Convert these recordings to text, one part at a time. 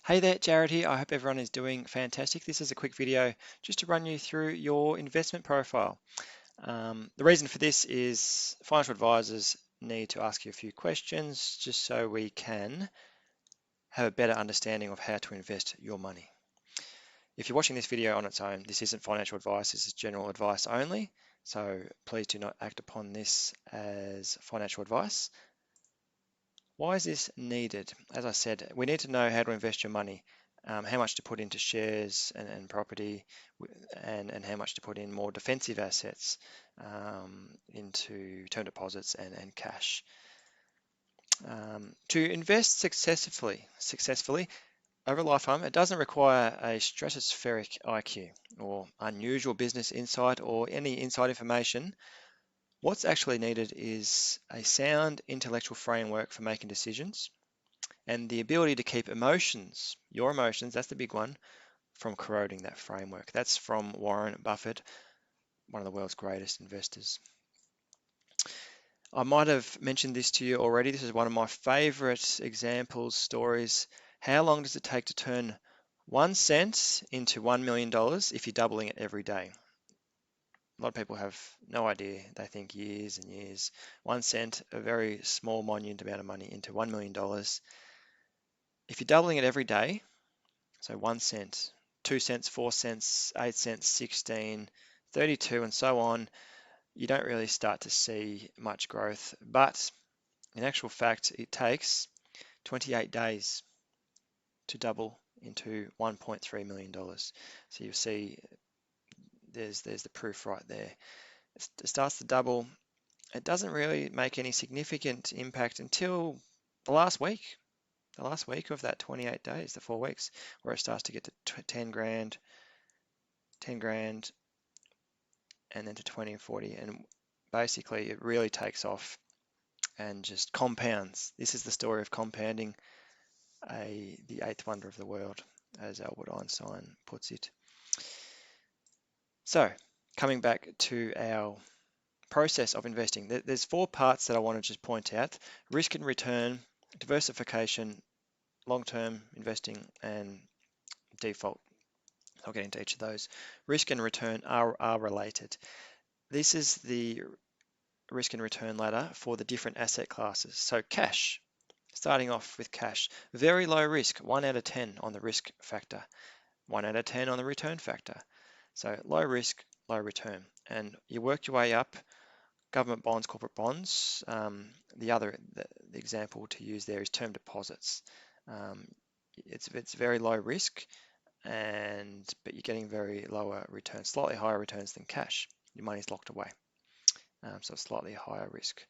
Hey there, Jared here. I hope everyone is doing fantastic. This is a quick video just to run you through your investment profile. The reason for this is financial advisors need to ask you a few questions just so we can have a better understanding of how to invest your money. If you're watching this video on its own, this isn't financial advice, this is general advice only. So please do not act upon this as financial advice. Why is this needed? As I said, we need to know how to invest your money, how much to put into shares and property, and how much to put in more defensive assets, into term deposits and cash. To invest successfully over a lifetime, it doesn't require a stratospheric IQ or unusual business insight or any inside information. What's actually needed is a sound intellectual framework for making decisions and the ability to keep emotions, your emotions, that's the big one, from corroding that framework. That's from Warren Buffett, one of the world's greatest investors. I might have mentioned this to you already. This is one of my favorite examples, stories. How long does it take to turn 1 cent into $1 million if you're doubling it every day? A lot of people have no idea. They think years and years. 1 cent, a very small, minute amount of money, into $1 million. If you're doubling it every day, so 1 cent, 2 cents, 4 cents, 8 cents, 16, 32, and so on, you don't really start to see much growth. But in actual fact, it takes 28 days to double into $1.3 million. So you see there's the proof right there. It starts to double. It doesn't really make any significant impact until the last week. The last week of that 28 days, the 4 weeks, where it starts to get to 10 grand, 10 grand, and then to 20 and 40. And basically, it really takes off and just compounds. This is the story of compounding, the eighth wonder of the world, as Albert Einstein puts it. So, coming back to our process of investing, there's 4 parts that I want to just point out: risk and return, diversification, long-term investing, and default. I'll get into each of those. Risk and return are related. This is the risk and return ladder for the different asset classes. So cash, starting off with cash, very low risk, 1 out of 10 on the risk factor, 1 out of 10 on the return factor. So low risk, low return. And you work your way up, government bonds, corporate bonds. The example to use there is term deposits. It's very low risk, but you're getting very lower returns, slightly higher returns than cash. Your money's locked away. So slightly higher risk.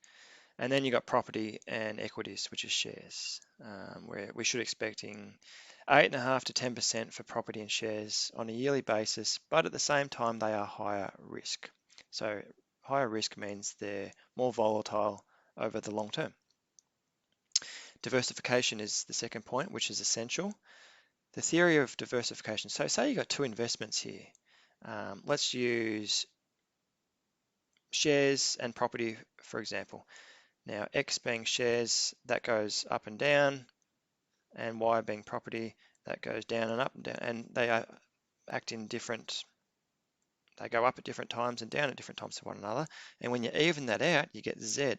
And then you got property and equities, which is shares, where we should expecting 8.5 to 10% for property and shares on a yearly basis, but at the same time they are higher risk. So higher risk means they're more volatile over the long term. Diversification is the second point, which is essential. The theory of diversification. So say you got 2 investments here. Let's use shares and property, for example. Now, X being shares, that goes up and down, and Y being property, that goes down and up and down, and they act in different, they go up at different times and down at different times to one another, and when you even that out, you get Z.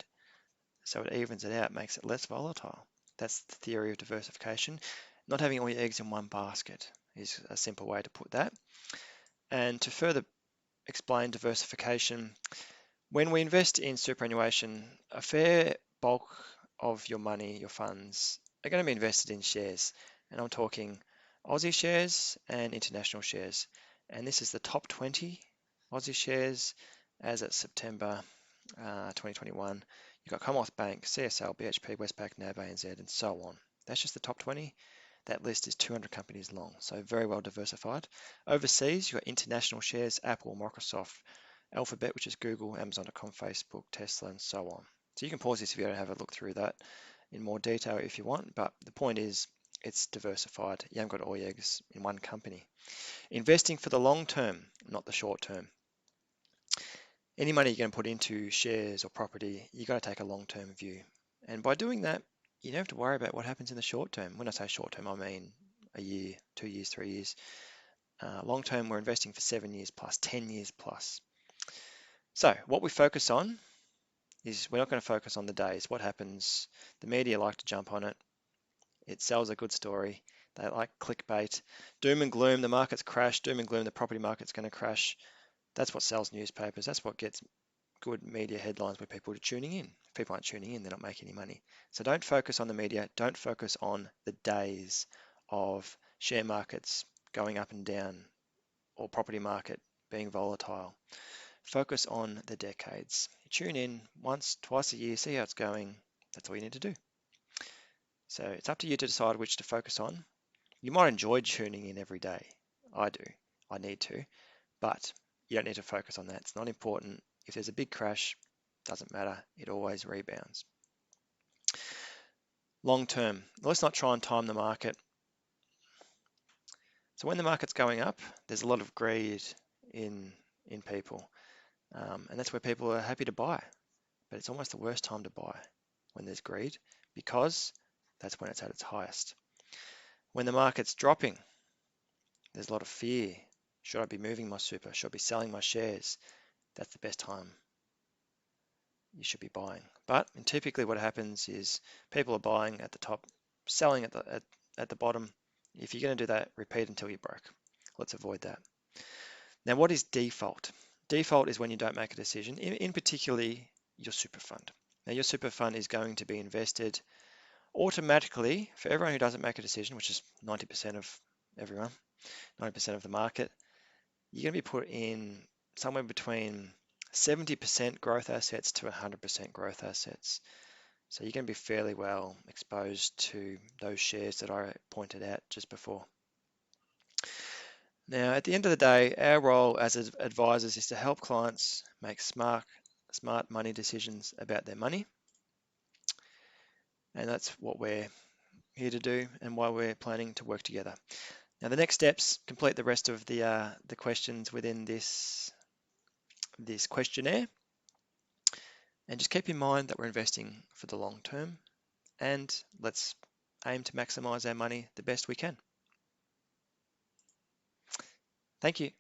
So it evens it out, makes it less volatile. That's the theory of diversification. Not having all your eggs in one basket is a simple way to put that. And to further explain diversification, when we invest in superannuation, a fair bulk of your money, your funds, are going to be invested in shares. And I'm talking Aussie shares and international shares. And this is the top 20 Aussie shares as at September 2021. You've got Commonwealth Bank, CSL, BHP, Westpac, NAB, ANZ, and so on. That's just the top 20. That list is 200 companies long, so very well diversified. Overseas, you've got international shares, Apple, Microsoft, Alphabet, which is Google, Amazon.com, Facebook, Tesla, and so on. So you can pause this if you don't have a look through that in more detail if you want, but the point is it's diversified. You haven't got all your eggs in one company. Investing for the long term, not the short term. Any money you're going to put into shares or property, you've got to take a long-term view. And by doing that, you don't have to worry about what happens in the short term. When I say short term, I mean a year, 2 years, 3 years. Long term, we're investing for 7 years plus, 10 years plus. So what we focus on is we're not going to focus on the days. What happens? The media like to jump on it. It sells a good story. They like clickbait. Doom and gloom, the market's crashed. Doom and gloom, the property market's going to crash. That's what sells newspapers. That's what gets good media headlines where people are tuning in. If people aren't tuning in, they're not making any money. So don't focus on the media. Don't focus on the days of share markets going up and down or property market being volatile. Focus on the decades. Tune in once, twice a year, see how it's going. That's all you need to do. So it's up to you to decide which to focus on. You might enjoy tuning in every day. I do. I need to. But you don't need to focus on that. It's not important. If there's a big crash, doesn't matter. It always rebounds. Long term, let's not try and time the market. So when the market's going up, there's a lot of greed in people. And that's where people are happy to buy. But it's almost the worst time to buy when there's greed because that's when it's at its highest. When the market's dropping, there's a lot of fear. Should I be moving my super? Should I be selling my shares? That's the best time you should be buying. But typically what happens is people are buying at the top, selling at the bottom. If you're going to do that, repeat until you're broke. Let's avoid that. Now, what is default? Default is when you don't make a decision, in particularly your super fund. Now, your super fund is going to be invested automatically for everyone who doesn't make a decision, which is 90% of everyone, 90% of the market. You're going to be put in somewhere between 70% growth assets to 100% growth assets. So you're going to be fairly well exposed to those shares that I pointed out just before. Now, at the end of the day, our role as advisors is to help clients make smart money decisions about their money. And that's what we're here to do and why we're planning to work together. Now, the next steps, complete the rest of the questions within this questionnaire. And just keep in mind that we're investing for the long term, and let's aim to maximize our money the best we can. Thank you.